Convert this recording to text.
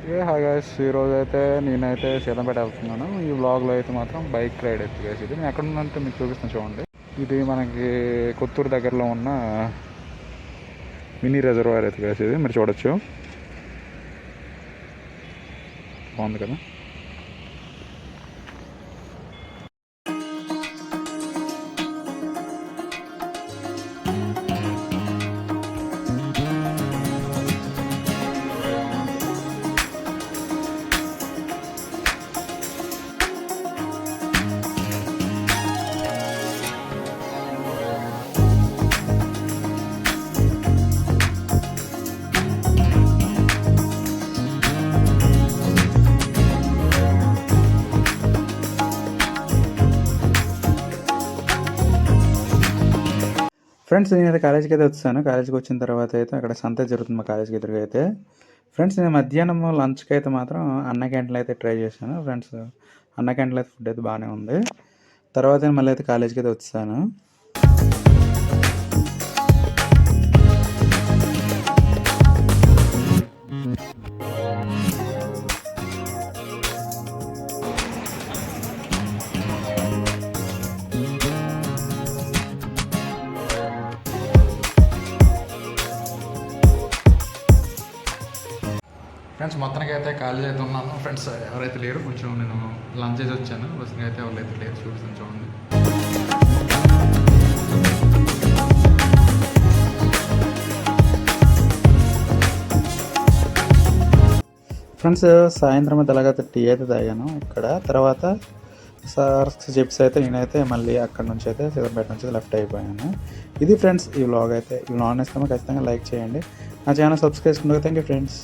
Hi guys, ఈరోజు అయితే నేనైతే సీతంపేట వెళ్తున్నాను. ఈ వ్లాగ్లో అయితే మాత్రం బైక్ రైడ్ అయితే గైస్. ఇది నేను ఎక్కడ ఉన్నంటే మీకు చూపిస్తాను చూడండి. ఇది మనకి కొత్తూరు దగ్గరలో ఉన్న మినీ రిజర్వాయర్ అయితే గైస్. ఇది మీరు చూడొచ్చు, బాగుంది కదా. ఫ్రెండ్స్, నేనైతే కాలేజీకి అయితే వచ్చాను. కాలేజీకి వచ్చిన తర్వాత అయితే అక్కడ సంత జరుగుతుంది మా కాలేజీకి ఎదురుగా అయితే. ఫ్రెండ్స్, నేను మధ్యాహ్నం లంచ్కి అయితే మాత్రం అన్న క్యాంటీన్లో అయితే ట్రై చేశాను. ఫ్రెండ్స్, అన్న క్యాంటీన్లో అయితే ఫుడ్ అయితే బాగానే ఉంది. తర్వాత మళ్ళీ అయితే కాలేజీకి అయితే వచ్చాను. ఫ్రెండ్స్, మొత్తానికి అయితే కాలేజ్ అయితే ఉన్నాను. ఫ్రెండ్స్ ఎవరైతే లేరు, కొంచెం నేను లంచ్ చేసి వచ్చాను. బస్సుకి అయితే ఎవరైతే లేరు, చూపిస్తాను చూడండి. ఫ్రెండ్స్, సాయంత్రం అయితే ఎలాగైతే టీ అయితే తాగాను ఇక్కడ. తర్వాత సార్ చిప్స్ అయితే నేనైతే మళ్ళీ అక్కడ నుంచి అయితే సీతంపేట నుంచి లెఫ్ట్ అయిపోయాను. ఇది ఫ్రెండ్స్ ఈ వ్లాగ్ అయితే. ఈ వ్లాగ్ ఇస్తామో ఖచ్చితంగా లైక్ చేయండి. నా ఛానల్ సబ్స్క్రైబ్ చేసుకుంటే థ్యాంక్ యూ ఫ్రెండ్స్.